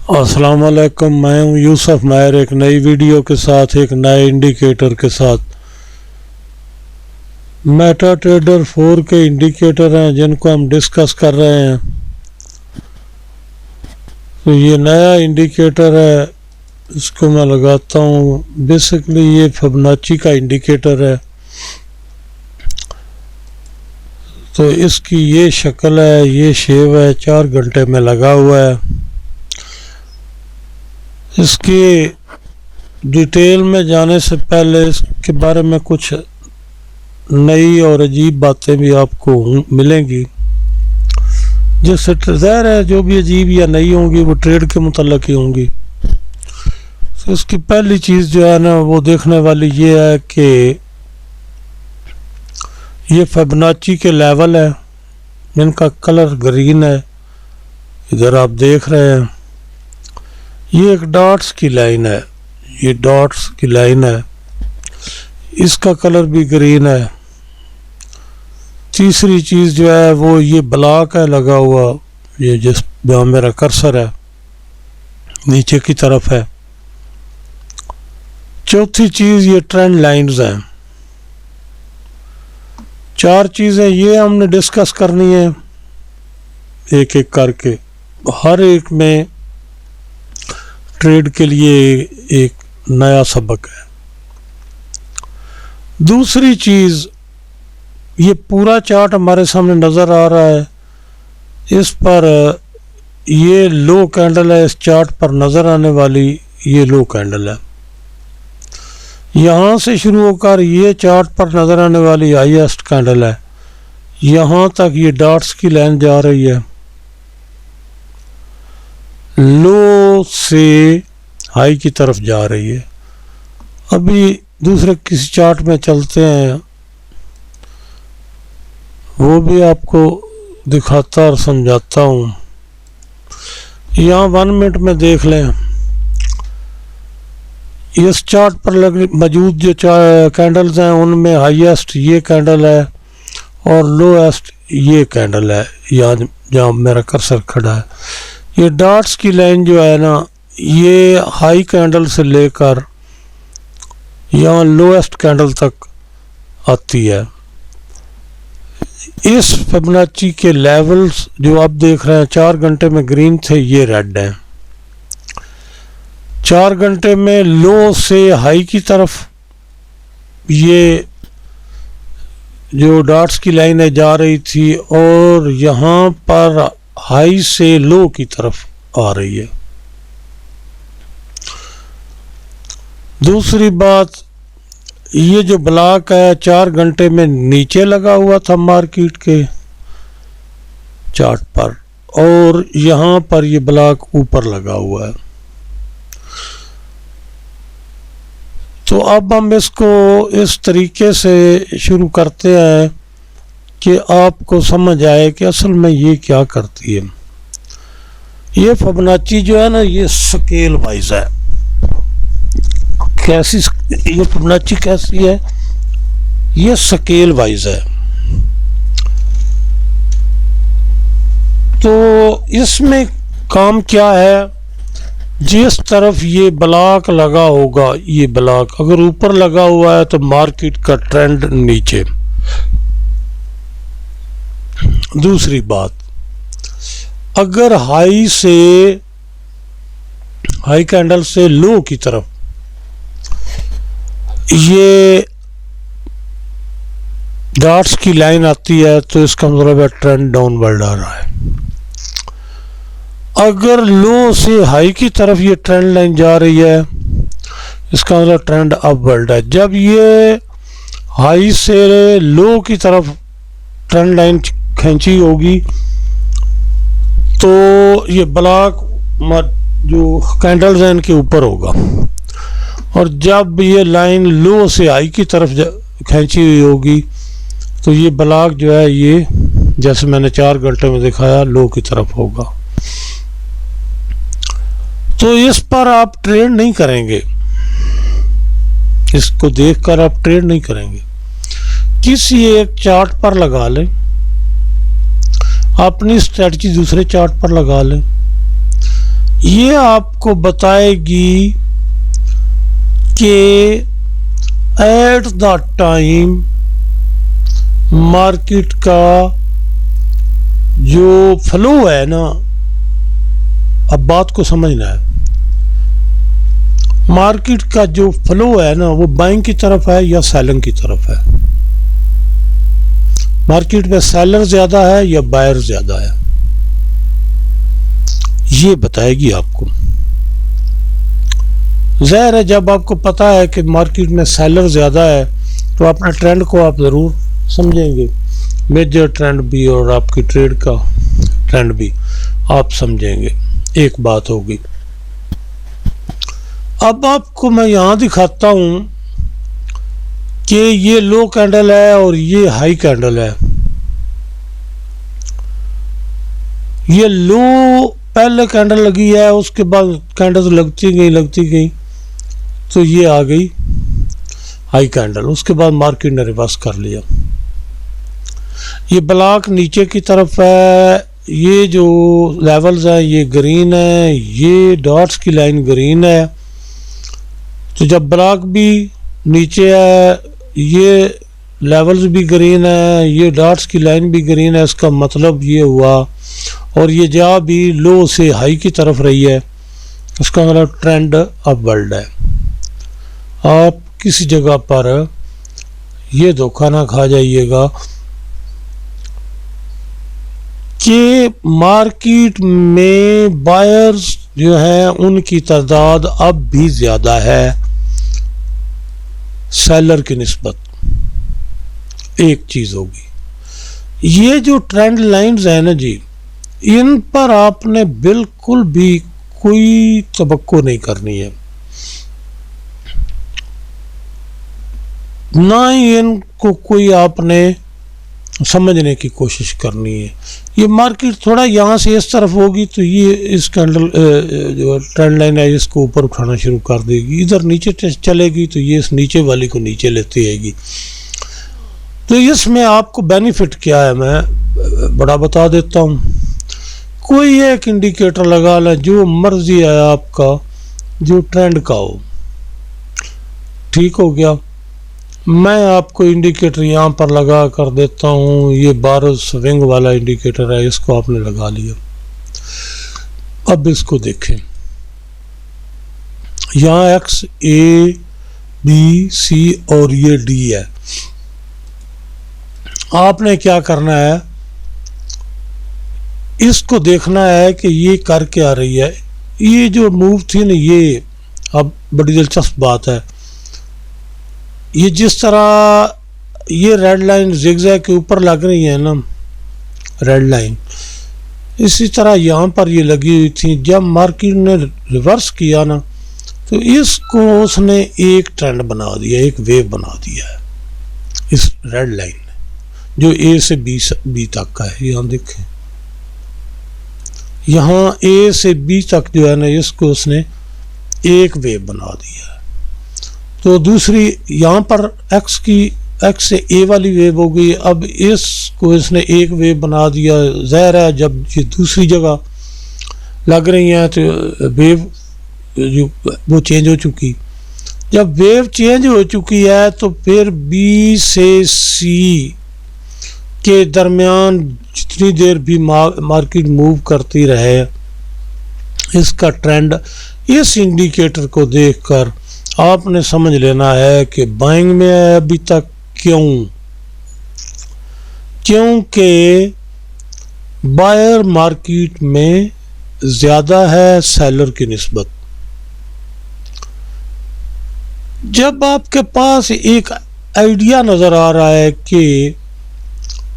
अस्सलाम वालेकुम, मैं हूं यूसुफ माहिर एक नई वीडियो के साथ, एक नए इंडिकेटर के साथ। मेटा ट्रेडर 4 के इंडिकेटर हैं जिनको हम डिस्कस कर रहे हैं। तो ये नया इंडिकेटर है, इसको मैं लगाता हूँ। बेसिकली ये फिबोनाची का इंडिकेटर है। तो इसकी ये शक्ल है, ये शेप है, 4 घंटे में लगा हुआ है। इसकी डिटेल में जाने से पहले इसके बारे में कुछ नई और अजीब बातें भी आपको मिलेंगी, जिससे ज़ाहिर है जो भी अजीब या नई होंगी वो ट्रेड के मुतल्लिक ही होंगी। तो इसकी पहली चीज़ जो है ना वो देखने वाली ये है कि ये फिबोनाची के लेवल है, इनका कलर ग्रीन है, इधर आप देख रहे हैं। ये एक डॉट्स की लाइन है, ये डॉट्स की लाइन है, इसका कलर भी ग्रीन है। तीसरी चीज़ जो है वो ये ब्लॉक है लगा हुआ, ये जिस जहाँ मेरा कर्सर है नीचे की तरफ है। चौथी चीज़ ये ट्रेंड लाइंस हैं। 4 चीज़ें ये हमने डिस्कस करनी है एक एक करके, हर एक में ट्रेड के लिए एक नया सबक है। दूसरी चीज़, ये पूरा चार्ट हमारे सामने नज़र आ रहा है, इस पर ये लो कैंडल है, इस चार्ट पर नज़र आने वाली ये लो कैंडल है। यहाँ से शुरू होकर ये चार्ट पर नज़र आने वाली हाईएस्ट कैंडल है, यहाँ तक ये डॉट्स की लाइन जा रही है। लो से हाई की तरफ जा रही है। अभी दूसरे किसी चार्ट में चलते हैं, वो भी आपको दिखाता और समझाता हूँ। यहाँ 1 मिनट में देख लें, इस चार्ट पर मौजूद जो कैंडल्स हैं उनमें हाईएस्ट ये कैंडल है और लोएस्ट ये कैंडल है, यहाँ जहाँ मेरा कर्सर खड़ा है। ये डॉट्स की लाइन जो है ना, ये हाई कैंडल से लेकर यहाँ लोएस्ट कैंडल तक आती है। इस फिबोनाची के लेवल्स जो आप देख रहे हैं 4 घंटे में ग्रीन थे, ये रेड हैं। 4 घंटे में लो से हाई की तरफ ये जो डॉट्स की लाइनें जा रही थी और यहाँ पर हाई से लो की तरफ आ रही है। दूसरी बात, ये जो ब्लॉक है 4 घंटे में नीचे लगा हुआ था मार्केट के चार्ट पर, और यहाँ पर ये ब्लॉक ऊपर लगा हुआ है। तो अब हम इसको इस तरीके से शुरू करते हैं कि आपको समझ आए कि असल में ये क्या करती है। ये फिबोनाची जो है ना, ये स्केल वाइज है। कैसी ये फिबोनाची कैसी है? ये स्केल वाइज है। तो इसमें काम क्या है, जिस तरफ ये ब्लॉक लगा होगा, ये ब्लॉक अगर ऊपर लगा हुआ है तो मार्केट का ट्रेंड नीचे। दूसरी बात, अगर हाई कैंडल से लो की तरफ ये डॉट्स की लाइन आती है तो इसका मतलब है ट्रेंड डाउनवर्ड आ रहा है। अगर लो से हाई की तरफ ये ट्रेंड लाइन जा रही है, इसका मतलब ट्रेंड अपवर्ड है। जब ये हाई से लो की तरफ ट्रेंड लाइन खींची होगी तो ये ब्लॉक जो कैंडल्स हैं इनके ऊपर होगा, और जब ये लाइन लो से हाई की तरफ खींची हुई होगी तो ये ब्लॉक जो है ये, जैसे मैंने 4 घंटे में दिखाया, लो की तरफ होगा। तो इस पर आप ट्रेड नहीं करेंगे, इसको देखकर आप ट्रेड नहीं करेंगे। किसी एक चार्ट पर लगा लें, अपनी स्ट्रेटजी दूसरे चार्ट पर लगा लें, ये आपको बताएगी कि एट द टाइम मार्केट का जो फ्लो है ना, अब बात को समझना है, मार्केट का जो फ्लो है ना वो बाइंग की तरफ है या सेलिंग की तरफ है। मार्केट में सेलर ज्यादा है या बायर ज्यादा है, ये बताएगी आपको। जाहिर है जब आपको पता है कि मार्केट में सेलर ज्यादा है तो अपने ट्रेंड को आप जरूर समझेंगे, मेजर ट्रेंड भी और आपकी ट्रेड का ट्रेंड भी आप समझेंगे। एक बात होगी। अब आपको मैं यहां दिखाता हूं कि ये लो कैंडल है और ये हाई कैंडल है। ये लो पहले कैंडल लगी है, उसके बाद कैंडल लगती गई तो ये आ गई हाई कैंडल, उसके बाद मार्केट ने रिवर्स कर लिया। ये ब्लॉक नीचे की तरफ है, ये जो लेवल्स हैं ये ग्रीन है, ये डॉट्स की लाइन ग्रीन है। तो जब ब्लॉक भी नीचे है, ये लेवल्स भी ग्रीन है, ये डॉट्स की लाइन भी ग्रीन है, इसका मतलब ये हुआ, और ये जा भी लो से हाई की तरफ रही है, इसका मतलब ट्रेंड अपवर्ड है। आप किसी जगह पर ये धोखा ना खा जाइएगा कि मार्केट में बायर्स जो है उनकी तादाद अब भी ज़्यादा है सेलर की निस्बत। एक चीज़ होगी, ये जो ट्रेंड लाइंस है ना जी, इन पर आपने बिल्कुल भी कोई तवक्को नहीं करनी है, ना ही इनको कोई आपने समझने की कोशिश करनी है। ये मार्केट थोड़ा यहाँ से इस तरफ होगी तो ये इस कैंडल जो ट्रेंड लाइन है इसको ऊपर उठाना शुरू कर देगी, इधर नीचे चलेगी तो ये इस नीचे वाली को नीचे लेती आएगी। तो इसमें आपको बेनिफिट क्या है मैं बड़ा बता देता हूँ। कोई एक इंडिकेटर लगा लें जो मर्जी है आपका, जो ट्रेंड का हो, ठीक हो गया। मैं आपको इंडिकेटर यहाँ पर लगा कर देता हूँ, ये 12 स्विंग वाला इंडिकेटर है, इसको आपने लगा लिया। अब इसको देखें, यहाँ एक्स ए बी सी और ये डी है। आपने क्या करना है, इसको देखना है कि ये कर क्या रही है। ये जो मूव थी ना, ये अब बड़ी दिलचस्प बात है, ये जिस तरह ये रेड लाइन जिगजैग के ऊपर लग रही है ना, रेड लाइन, इसी तरह यहाँ पर ये लगी हुई थी। जब मार्केट ने रिवर्स किया ना तो इसको उसने एक ट्रेंड बना दिया, एक वेव बना दिया है इस रेड लाइन ने, जो ए से बी तक का है। यहाँ देखें, यहाँ ए से बी तक जो है ना, इसको उसने एक वेव बना दिया है। तो दूसरी यहाँ पर एक्स से ए वाली वेव हो गई, अब इसको इसने एक वेव बना दिया। ज़ाहिर है जब ये दूसरी जगह लग रही हैं तो वेव जो वो चेंज हो चुकी। जब वेव चेंज हो चुकी है तो फिर बी से सी के दरमियान जितनी देर भी मार्केट मूव करती रहे, इसका ट्रेंड इस इंडिकेटर को देखकर आपने समझ लेना है कि बाइंग में है अभी तक। क्योंकि बायर मार्केट में ज़्यादा है सेलर की निस्बत। जब आपके पास एक आइडिया नज़र आ रहा है कि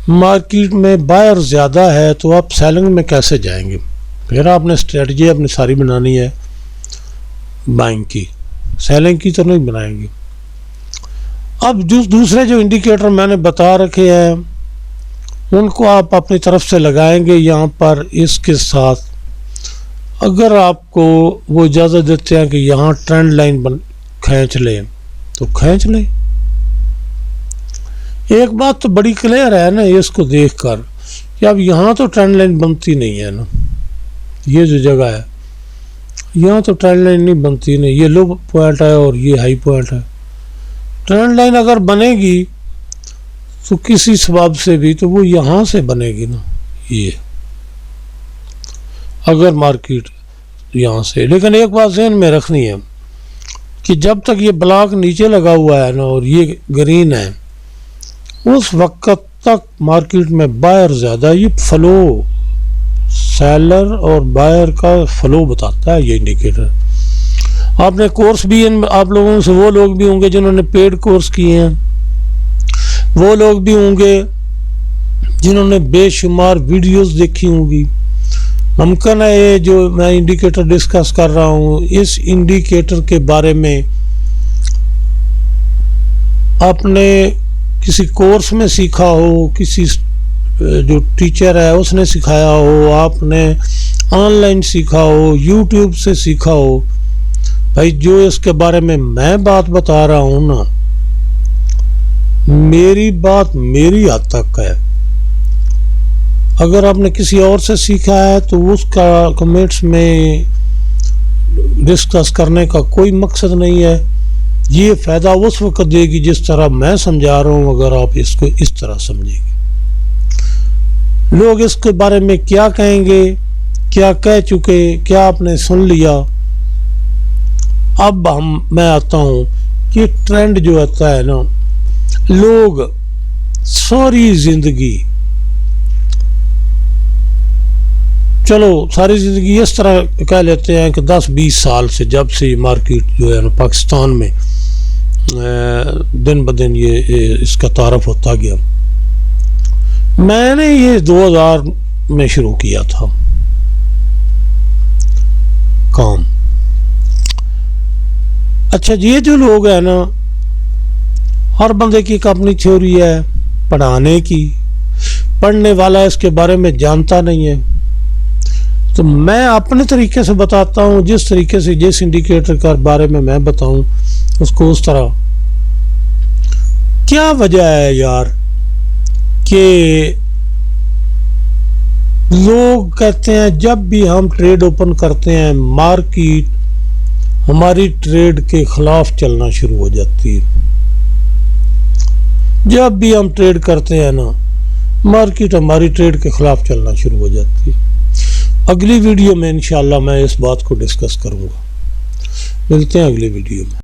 मार्केट में बायर ज़्यादा है तो आप सेलिंग में कैसे जाएंगे, फिर आपने स्ट्रेटजी अपनी सारी बनानी है बाइंग की, सेलिंग की तो नहीं बनाएंगे। अब दूसरे जो इंडिकेटर मैंने बता रखे हैं उनको आप अपनी तरफ से लगाएंगे यहाँ पर इसके साथ। अगर आपको वो इजाज़त देते हैं कि यहाँ ट्रेंड लाइन खींच लें तो खींच लें। एक बात तो बड़ी क्लियर है ना इसको देखकर कि अब यहाँ तो ट्रेंड लाइन बनती नहीं है ना, ये जो जगह है यहाँ तो ट्रेंड लाइन नहीं बनती नहीं, ये लो पॉइंट है और ये हाई पॉइंट है। ट्रेंड लाइन अगर बनेगी तो किसी सबब से भी तो वो यहाँ से बनेगी ना, ये अगर मार्केट यहाँ से। लेकिन एक बात ज़हन में रखनी है कि जब तक ये ब्लॉक नीचे लगा हुआ है ना और ये ग्रीन है, उस वक्त तक मार्केट में बायर ज़्यादा, ये फ्लो सेलर और बायर का फ्लो बताता है ये इंडिकेटर। आपने कोर्स भी आप लोगों से वो लोग भी होंगे जिन्होंने पेड कोर्स किए हैं, वो लोग भी होंगे जिन्होंने बेशुमार वीडियोस देखी होंगी। मुमकिन है ये जो मैं इंडिकेटर डिस्कस कर रहा हूँ, इस इंडिकेटर के बारे में आपने किसी कोर्स में सीखा हो, किसी जो टीचर है उसने सिखाया हो, आपने ऑनलाइन सीखा हो, यूट्यूब से सीखा हो। भाई जो इसके बारे में मैं बात बता रहा हूँ ना, मेरी बात मेरी हद तक है। अगर आपने किसी और से सीखा है तो उसका कमेंट्स में डिस्कस करने का कोई मकसद नहीं है। ये फ़ायदा उस वक्त देगी जिस तरह मैं समझा रहा हूँ, अगर आप इसको इस तरह समझेंगे। लोग इसके बारे में क्या कहेंगे, क्या कह चुके, क्या आपने सुन लिया। अब मैं आता हूँ कि ट्रेंड जो आता है ना, लोग सारी जिंदगी, चलो सारी ज़िंदगी इस तरह कह लेते हैं कि 10-20 साल से, जब से मार्केट जो है ना पाकिस्तान में दिन ब दिन ये इसका तारफ होता गया। मैंने ये 2000 में शुरू किया था काम। अच्छा, ये जो लोग हैं ना, हर बंदे की एक अपनी थ्योरी है पढ़ाने की, पढ़ने वाला इसके बारे में जानता नहीं है। तो मैं अपने तरीके से बताता हूँ, जिस तरीके से जिस इंडिकेटर के बारे में मैं बताऊं उसको उस तरह। क्या वजह है यार कि लोग कहते हैं जब भी हम ट्रेड ओपन करते हैं मार्केट हमारी ट्रेड के खिलाफ चलना शुरू हो जाती है। जब भी हम ट्रेड करते हैं ना, मार्केट हमारी ट्रेड के खिलाफ चलना शुरू हो जाती है। अगली वीडियो में इंशाल्लाह मैं इस बात को डिस्कस करूंगा। मिलते हैं अगली वीडियो में।